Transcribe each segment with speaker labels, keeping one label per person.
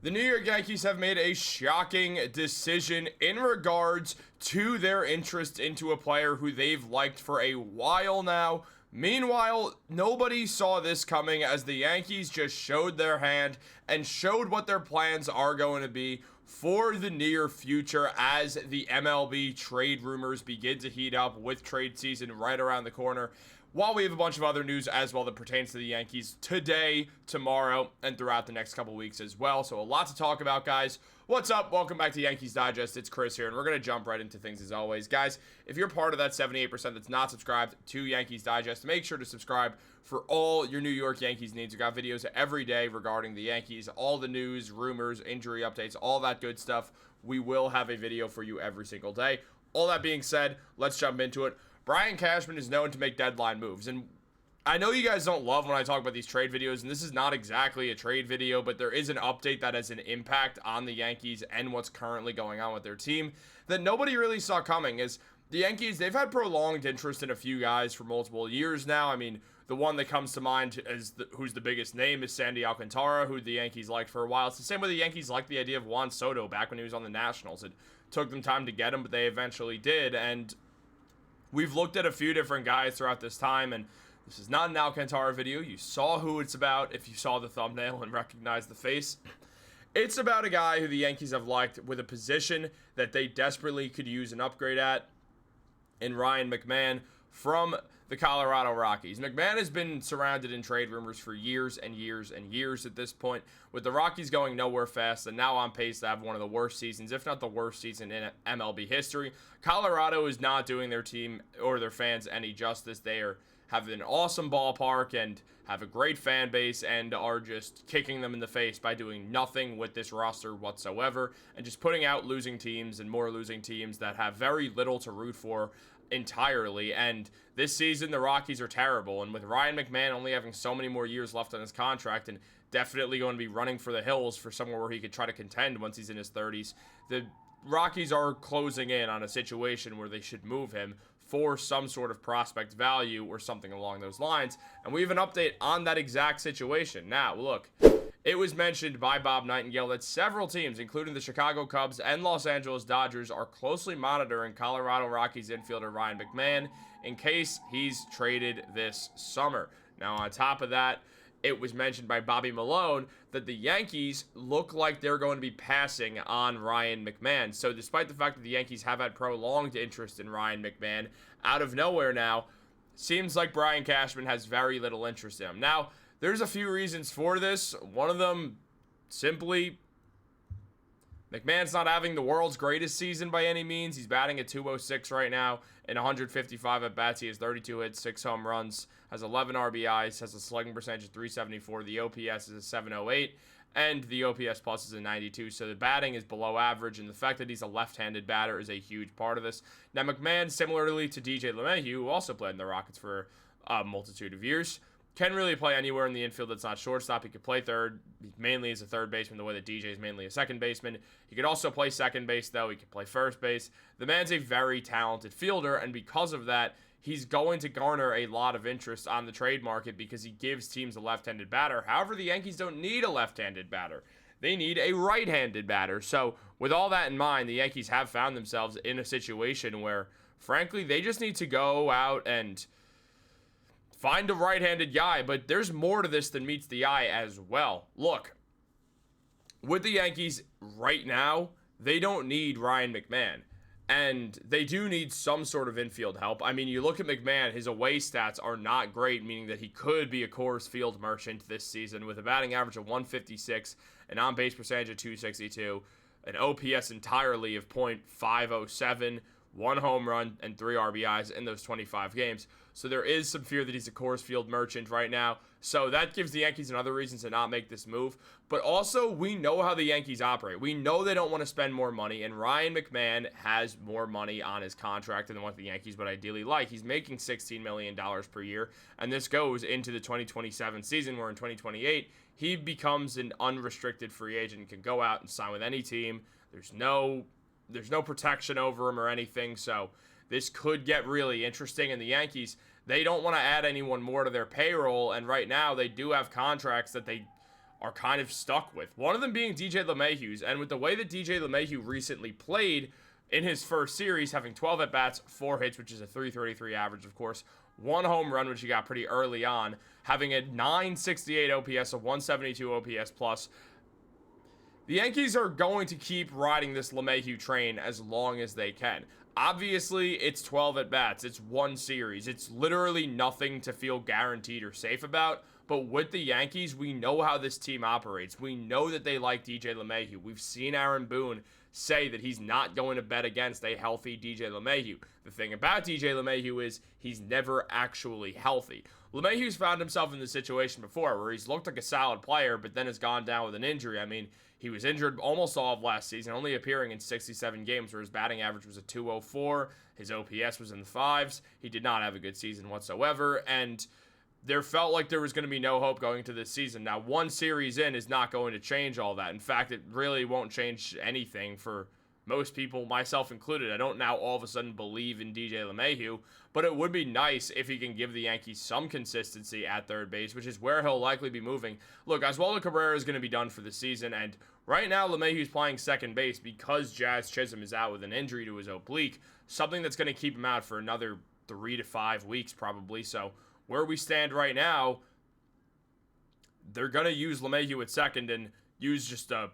Speaker 1: The New York Yankees have made a shocking decision in regards to their interest into a player who they've liked for a while now. Meanwhile, nobody saw this coming as the Yankees just showed their hand and showed what their plans are going to be for the near future as the MLB trade rumors begin to heat up with trade season right around the corner. While we have a bunch of other news as well that pertains to the Yankees today, tomorrow, and throughout the next couple weeks as well. So a lot to talk about, guys. What's up? Welcome back to Yankees Digest. It's Chris here, and we're going to jump right into things as always. Guys, if you're part of that 78% that's not subscribed to Yankees Digest, make sure to subscribe for all your New York Yankees needs. We got videos every day regarding the Yankees, all the news, rumors, injury updates, all that good stuff. We will have a video for you every single day. All that being said, let's jump into it. Brian Cashman is known to make deadline moves, and I know you guys don't love when I talk about these trade videos, and this is not exactly a trade video, but there is an update that has an impact on the Yankees and what's currently going on with their team that nobody really saw coming. Is the Yankees, they've had prolonged interest in a few guys for multiple years now. I mean, the one that comes to mind as who's the biggest name is Sandy Alcantara, who the Yankees liked for a while. It's the same way the Yankees liked the idea of Juan Soto back when he was on the Nationals. It took them time to get him, but they eventually did, and we've looked at a few different guys throughout this time, and this is not an Alcantara video. You saw who it's about if you saw the thumbnail and recognized the face. It's about a guy who the Yankees have liked with a position that they desperately could use an upgrade at in Ryan McMahon from the Colorado Rockies. McMahon has been surrounded in trade rumors for years and years and years at this point, with the Rockies going nowhere fast and now on pace to have one of the worst seasons, if not the worst season in MLB history. Colorado is not doing their team or their fans any justice. They have an awesome ballpark and have a great fan base and are just kicking them in the face by doing nothing with this roster whatsoever and just putting out losing teams and more losing teams that have very little to root for entirely. And this season the Rockies are terrible, and with Ryan McMahon only having so many more years left on his contract and definitely going to be running for the hills for somewhere where he could try to contend once he's in his 30s, the Rockies are closing in on a situation where they should move him for some sort of prospect value or something along those lines. And we have an update on that exact situation. Now, look, it was mentioned by Bob Nightingale that several teams, including the Chicago Cubs and Los Angeles Dodgers, are closely monitoring Colorado Rockies infielder Ryan McMahon in case he's traded this summer. Now, on top of that, it was mentioned by Bobby Malone that the Yankees look like they're going to be passing on Ryan McMahon. So despite the fact that the Yankees have had prolonged interest in Ryan McMahon, out of nowhere now, seems like Brian Cashman has very little interest in him. Now, there's a few reasons for this. One of them, simply, McMahon's not having the world's greatest season by any means. He's batting at 206 right now in 155 at-bats. He has 32 hits, 6 home runs, has 11 RBIs, has a slugging percentage of 374. The OPS is a 708, and the OPS plus is a 92. So the batting is below average, and the fact that he's a left-handed batter is a huge part of this. Now, McMahon, similarly to DJ LeMahieu, who also played in the Rockets for a multitude of years, can really play anywhere in the infield that's not shortstop. He could play third, mainly as a third baseman, the way that DJ is mainly a second baseman. He could also play second base, though. He could play first base. The man's a very talented fielder, and because of that, he's going to garner a lot of interest on the trade market because he gives teams a left-handed batter. However, the Yankees don't need a left-handed batter. They need a right-handed batter. So with all that in mind, the Yankees have found themselves in a situation where, frankly, they just need to go out and find a right-handed guy, but there's more to this than meets the eye as well. Look, with the Yankees right now, they don't need Ryan McMahon, and they do need some sort of infield help. I mean, you look at McMahon, his away stats are not great, meaning that he could be a Coors Field merchant this season with a batting average of 156, an on-base percentage of 262, an OPS entirely of .507, 1 home run, and 3 RBIs in those 25 games. So there is some fear that he's a Coors Field merchant right now. So that gives the Yankees another reason to not make this move. But also, we know how the Yankees operate. We know they don't want to spend more money, and Ryan McMahon has more money on his contract than what the Yankees would ideally like. He's making $16 million per year, and this goes into the 2027 season, where in 2028, he becomes an unrestricted free agent and can go out and sign with any team. There's no protection over him or anything, so this could get really interesting. And the Yankees, they don't want to add anyone more to their payroll, and right now they do have contracts that they are kind of stuck with. One of them being DJ LeMahieu's, and with the way that DJ LeMahieu recently played in his first series, having 12 at-bats, 4 hits, which is a 333 average, of course, 1 home run, which he got pretty early on, having a 968 OPS, a 172 OPS plus. The Yankees are going to keep riding this LeMahieu train as long as they can. Obviously, it's 12 at-bats. It's one series. It's literally nothing to feel guaranteed or safe about. But with the Yankees, we know how this team operates. We know that they like DJ LeMahieu. We've seen Aaron Boone say that he's not going to bet against a healthy DJ LeMahieu. The thing about DJ LeMahieu is he's never actually healthy. LeMahieu's found himself in this situation before where he's looked like a solid player, but then has gone down with an injury. I mean, he was injured almost all of last season, only appearing in 67 games where his batting average was a 204. His OPS was in the 5s. He did not have a good season whatsoever, and there felt like there was going to be no hope going into this season. Now, one series in is not going to change all that. In fact, it really won't change anything for most people, myself included. I don't now all of a sudden believe in DJ LeMahieu, but it would be nice if he can give the Yankees some consistency at third base, which is where he'll likely be moving. Look, Oswaldo Cabrera is going to be done for the season, and right now LeMahieu's playing second base because Jazz Chisholm is out with an injury to his oblique, something that's going to keep him out for another 3 to 5 weeks probably. So where we stand right now, they're going to use LeMahieu at second and use just a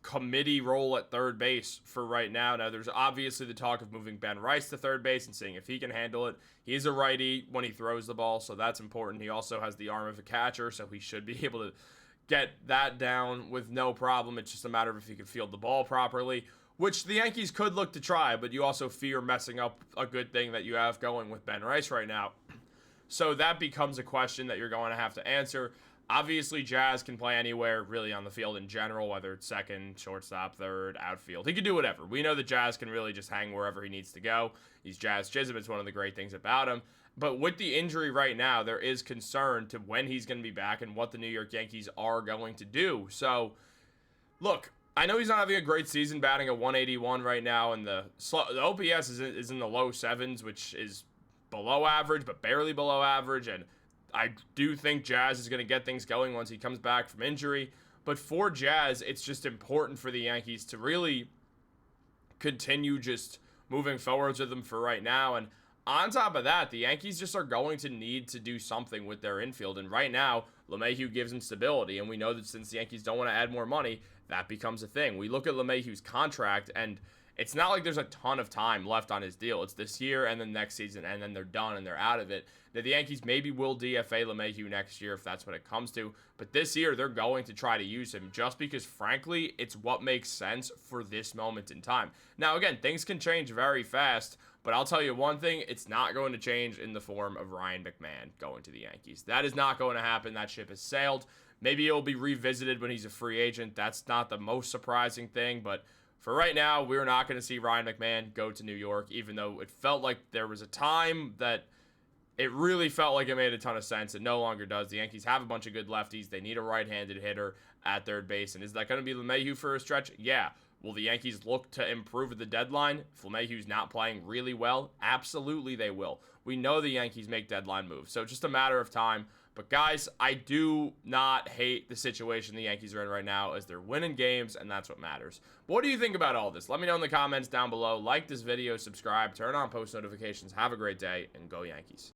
Speaker 1: committee role at third base for right now. Now, there's obviously the talk of moving Ben Rice to third base and seeing if he can handle it. He's a righty when he throws the ball, so that's important. He also has the arm of a catcher, so he should be able to get that down with no problem. It's just a matter of if he can field the ball properly, which the Yankees could look to try, but you also fear messing up a good thing that you have going with Ben Rice right now. So that becomes a question that you're going to have to answer. Obviously, Jazz can play anywhere really on the field in general, whether it's second, shortstop, third, outfield. He can do whatever. We know that Jazz can really just hang wherever he needs to go. He's Jazz Chisholm. It's one of the great things about him. But with the injury right now, there is concern to when he's going to be back and what the New York Yankees are going to do. So, look, I know he's not having a great season, batting a 181 right now, and the OPS is in the low 7s, which is below average, but barely below average, and I do think Jazz is going to get things going once he comes back from injury. But for Jazz, it's just important for the Yankees to really continue just moving forwards with them for right now. And on top of that, the Yankees just are going to need to do something with their infield. And right now, LeMahieu gives them stability. And we know that since the Yankees don't want to add more money, that becomes a thing. We look at LeMahieu's contract, and it's not like there's a ton of time left on his deal. It's this year and then next season, and then they're done and they're out of it. Now, the Yankees maybe will DFA LeMahieu next year if that's what it comes to. But this year, they're going to try to use him just because, frankly, it's what makes sense for this moment in time. Now, again, things can change very fast, but I'll tell you one thing, it's not going to change in the form of Ryan McMahon going to the Yankees. That is not going to happen. That ship has sailed. Maybe it'll be revisited when he's a free agent. That's not the most surprising thing, but for right now, we're not going to see Ryan McMahon go to New York, even though it felt like there was a time that it really felt like it made a ton of sense. It no longer does. The Yankees have a bunch of good lefties. They need a right-handed hitter at third base. And is that going to be LeMahieu for a stretch? Yeah. Will the Yankees look to improve at the deadline if LeMahieu's not playing really well? Absolutely they will. We know the Yankees make deadline moves, so it's just a matter of time. But guys, I do not hate the situation the Yankees are in right now as they're winning games, and that's what matters. But what do you think about all this? Let me know in the comments down below. Like this video, subscribe, turn on post notifications. Have a great day, and go Yankees.